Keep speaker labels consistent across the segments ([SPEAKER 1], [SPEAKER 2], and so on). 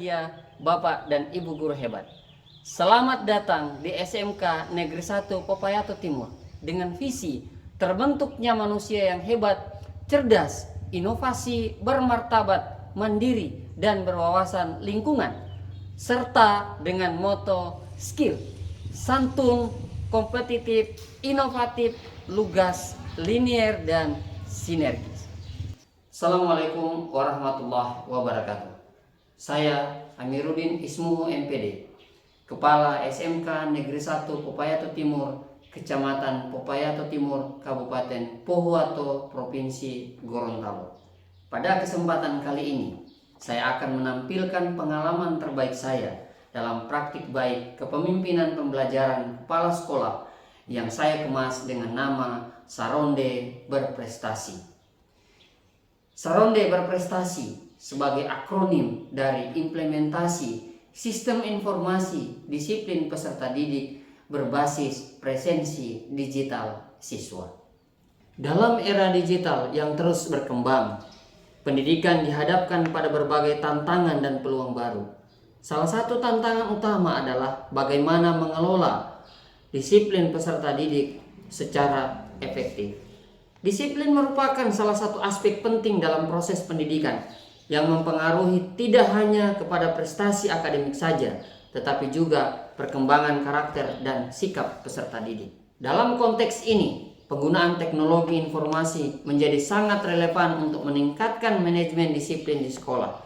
[SPEAKER 1] berbahagia, Bapak dan Ibu guru hebat. Selamat datang di SMK Negeri 1 Popayato Timur dengan visi terbentuknya manusia yang hebat, cerdas, inovasi, bermartabat, mandiri, dan berwawasan lingkungan, serta dengan moto skill, santun, kompetitif, inovatif, lugas, linier, dan sinergis. Assalamualaikum warahmatullahi wabarakatuh. Saya Amiruddin Ismuhu MPD, Kepala SMK Negeri 1 Popayato Timur, Kecamatan Popayato Timur, Kabupaten Pohuwato, Provinsi Gorontalo. Pada kesempatan kali ini, saya akan menampilkan pengalaman terbaik saya dalam praktik baik kepemimpinan pembelajaran kepala sekolah yang saya kemas dengan nama Saronde Berprestasi. Saronde Berprestasi sebagai akronim dari implementasi sistem informasi disiplin peserta didik berbasis presensi digital siswa. Dalam era digital yang terus berkembang, pendidikan dihadapkan pada berbagai tantangan dan peluang baru. Salah satu tantangan utama adalah bagaimana mengelola disiplin peserta didik secara efektif. Disiplin merupakan salah satu aspek penting dalam proses pendidikan yang mempengaruhi tidak hanya kepada prestasi akademik saja, tetapi juga perkembangan karakter dan sikap peserta didik. Dalam konteks ini, penggunaan teknologi informasi menjadi sangat relevan untuk meningkatkan manajemen disiplin di sekolah.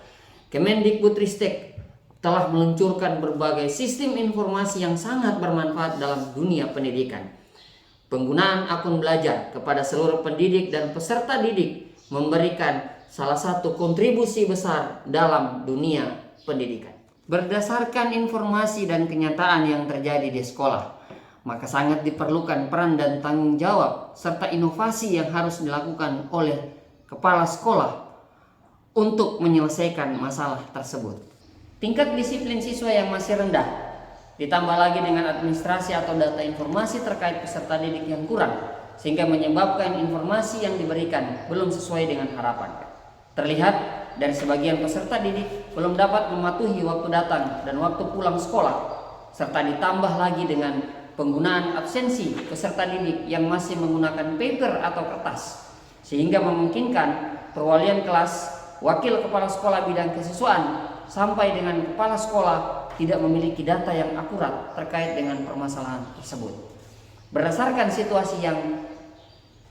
[SPEAKER 1] Kemendikbudristek telah meluncurkan berbagai sistem informasi yang sangat bermanfaat dalam dunia pendidikan. Penggunaan akun belajar kepada seluruh pendidik dan peserta didik memberikan salah satu kontribusi besar dalam dunia pendidikan. Berdasarkan informasi dan kenyataan yang terjadi di sekolah, maka sangat diperlukan peran dan tanggung jawab serta inovasi yang harus dilakukan oleh kepala sekolah untuk menyelesaikan masalah tersebut. Tingkat disiplin siswa yang masih rendah, ditambah lagi dengan administrasi atau data informasi terkait peserta didik yang kurang, sehingga menyebabkan informasi yang diberikan belum sesuai dengan harapan. Terlihat dari sebagian peserta didik belum dapat mematuhi waktu datang dan waktu pulang sekolah, serta ditambah lagi dengan penggunaan absensi peserta didik yang masih menggunakan paper atau kertas, sehingga memungkinkan perwalian kelas, wakil kepala sekolah bidang kesiswaan, sampai dengan kepala sekolah tidak memiliki data yang akurat terkait dengan permasalahan tersebut. Berdasarkan situasi yang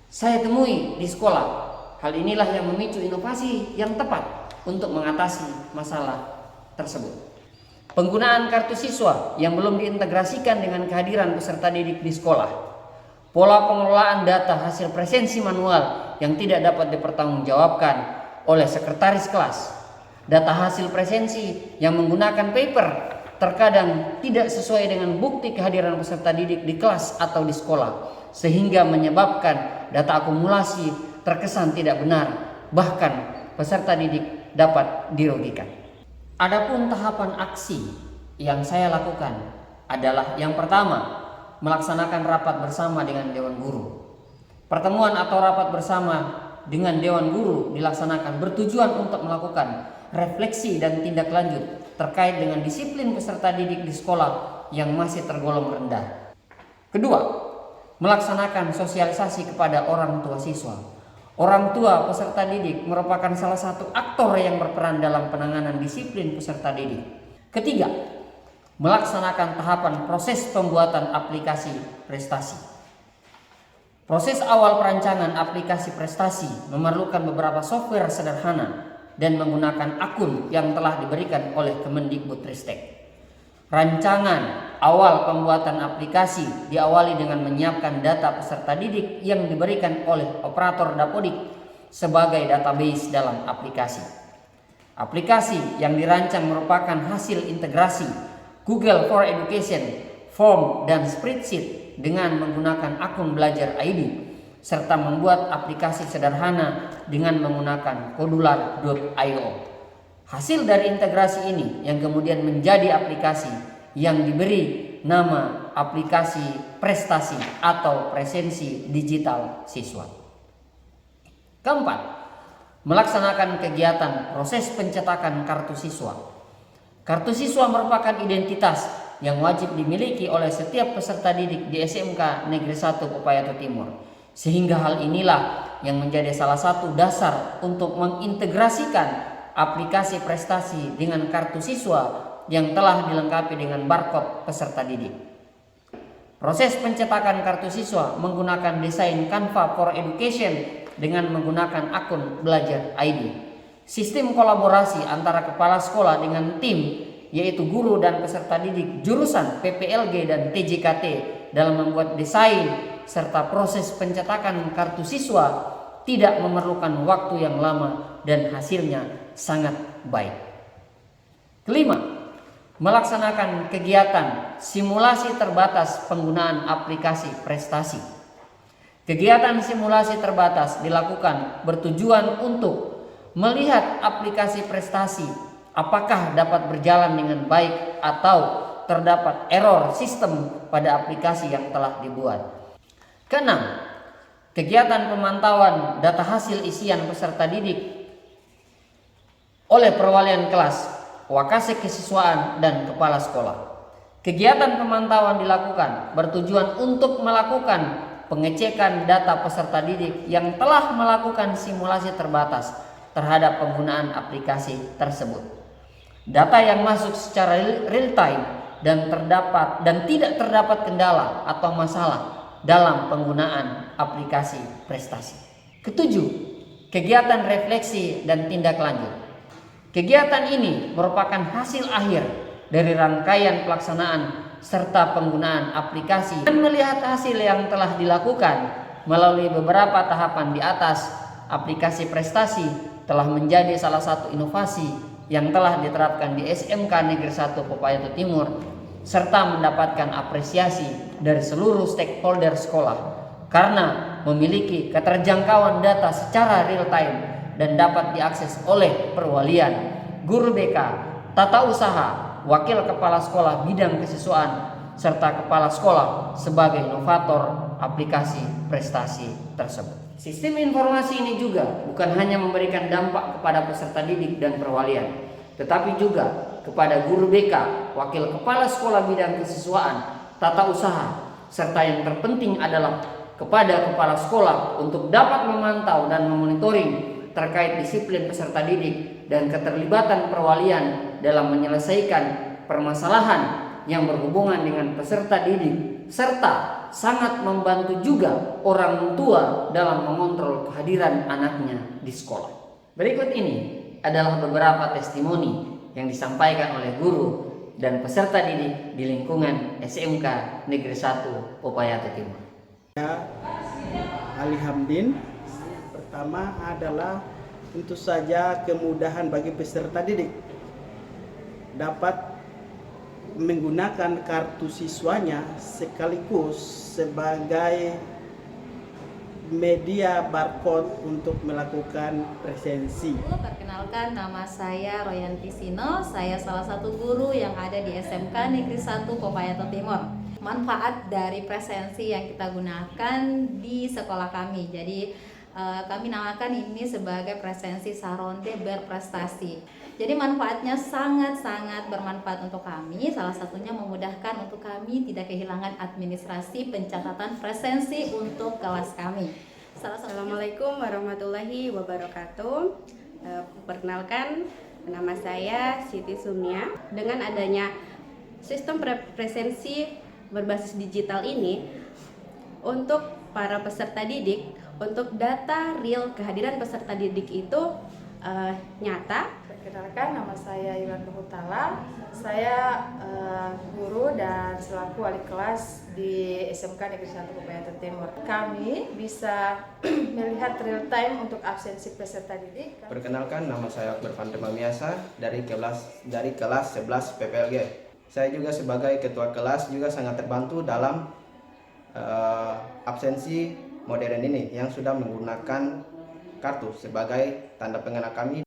[SPEAKER 1] saya temui di sekolah, hal inilah yang memicu inovasi yang tepat untuk mengatasi masalah tersebut. Penggunaan kartu siswa yang belum diintegrasikan dengan kehadiran peserta didik di sekolah. Pola pengelolaan data hasil presensi manual yang tidak dapat dipertanggungjawabkan oleh sekretaris kelas. Data hasil presensi yang menggunakan paper terkadang tidak sesuai dengan bukti kehadiran peserta didik di kelas atau di sekolah, sehingga menyebabkan data akumulasi terkesan tidak benar, bahkan peserta didik dapat dirugikan. Adapun tahapan aksi yang saya lakukan adalah yang pertama, melaksanakan rapat bersama dengan Dewan Guru. Pertemuan atau rapat bersama dengan Dewan Guru dilaksanakan bertujuan untuk melakukan refleksi dan tindak lanjut terkait dengan disiplin peserta didik di sekolah yang masih tergolong rendah. Kedua, melaksanakan sosialisasi kepada orang tua siswa. Orang tua peserta didik merupakan salah satu aktor yang berperan dalam penanganan disiplin peserta didik. Ketiga, melaksanakan tahapan proses pembuatan aplikasi prestasi. Proses awal perancangan aplikasi prestasi memerlukan beberapa software sederhana dan menggunakan akun yang telah diberikan oleh Kemendikbudristek. Rancangan awal pembuatan aplikasi diawali dengan menyiapkan data peserta didik yang diberikan oleh operator dapodik sebagai database dalam aplikasi. Aplikasi yang dirancang merupakan hasil integrasi Google for Education, Form, dan Spreadsheet dengan menggunakan akun belajar ID, serta membuat aplikasi sederhana dengan menggunakan kodular.io. Hasil dari integrasi ini yang kemudian menjadi aplikasi yang diberi nama aplikasi prestasi atau presensi digital siswa. Keempat, melaksanakan kegiatan proses pencetakan kartu siswa. Kartu siswa merupakan identitas yang wajib dimiliki oleh setiap peserta didik di SMK Negeri 1 Popayato Timur. Sehingga hal inilah yang menjadi salah satu dasar untuk mengintegrasikan aplikasi prestasi dengan kartu siswa yang telah dilengkapi dengan barcode peserta didik. Proses pencetakan kartu siswa menggunakan desain Canva for Education dengan menggunakan akun Belajar ID. Sistem kolaborasi antara kepala sekolah dengan tim, yaitu guru dan peserta didik jurusan PPLG dan TJKT dalam membuat desain serta proses pencetakan kartu siswa tidak memerlukan waktu yang lama dan hasilnya sangat baik. Kelima, melaksanakan kegiatan simulasi terbatas penggunaan aplikasi prestasi. Kegiatan simulasi terbatas dilakukan bertujuan untuk melihat aplikasi prestasi apakah dapat berjalan dengan baik atau terdapat error sistem pada aplikasi yang telah dibuat. Keenam, kegiatan pemantauan data hasil isian peserta didik oleh perwalian kelas, wakasek kesiswaan, dan kepala sekolah. Kegiatan pemantauan dilakukan bertujuan untuk melakukan pengecekan data peserta didik yang telah melakukan simulasi terbatas terhadap penggunaan aplikasi tersebut. Data yang masuk secara real time dan tidak terdapat kendala atau masalah dalam penggunaan aplikasi prestasi. Ketujuh, kegiatan refleksi dan tindak lanjut. Kegiatan ini merupakan hasil akhir dari rangkaian pelaksanaan serta penggunaan aplikasi dan melihat hasil yang telah dilakukan melalui beberapa tahapan di atas. Aplikasi prestasi telah menjadi salah satu inovasi yang telah diterapkan di SMK Negeri 1 Popayato Timur serta mendapatkan apresiasi dari seluruh stakeholder sekolah karena memiliki keterjangkauan data secara real time dan dapat diakses oleh perwalian, guru BK, tata usaha, wakil kepala sekolah bidang kesiswaan, serta kepala sekolah sebagai inovator aplikasi prestasi tersebut. Sistem informasi ini juga bukan hanya memberikan dampak kepada peserta didik dan perwalian, tetapi juga kepada guru BK, wakil kepala sekolah bidang kesiswaan, tata usaha, serta yang terpenting adalah kepada kepala sekolah untuk dapat memantau dan memonitoring terkait disiplin peserta didik dan keterlibatan perwalian dalam menyelesaikan permasalahan yang berhubungan dengan peserta didik, serta sangat membantu juga orang tua dalam mengontrol kehadiran anaknya di sekolah. Berikut ini adalah beberapa testimoni yang disampaikan oleh guru dan peserta didik di lingkungan SMK Negeri 1 Popayato Timur.
[SPEAKER 2] Ali Hamdin, pertama adalah tentu saja kemudahan bagi peserta didik dapat menggunakan kartu siswanya sekaligus sebagai media barcode untuk melakukan presensi.
[SPEAKER 3] Perkenalkan, nama saya Royanti Sino, saya salah satu guru yang ada di SMK Negeri 1 Popayato Timur. Manfaat dari presensi yang kita gunakan di sekolah kami. Jadi kami namakan ini sebagai presensi Saronde berprestasi. Jadi manfaatnya sangat-sangat bermanfaat untuk kami. Salah satunya memudahkan untuk kami tidak kehilangan administrasi pencatatan presensi untuk kelas kami.
[SPEAKER 4] Assalamualaikum warahmatullahi wabarakatuh. Perkenalkan, nama saya Siti Sumia. Dengan adanya sistem presensi berbasis digital ini, untuk para peserta didik, untuk data real kehadiran peserta didik itu nyata.
[SPEAKER 5] Perkenalkan, nama saya Iwan Hutala. Saya guru dan selaku wali kelas di SMK Negeri 1 Popayato Timur. Kami bisa melihat real time untuk absensi peserta didik.
[SPEAKER 6] Perkenalkan, nama saya Akbar Fandema Miasa dari kelas 11 PPLG. Saya juga sebagai ketua kelas juga sangat terbantu dalam absensi modern ini yang sudah menggunakan kartu sebagai tanda pengenal kami.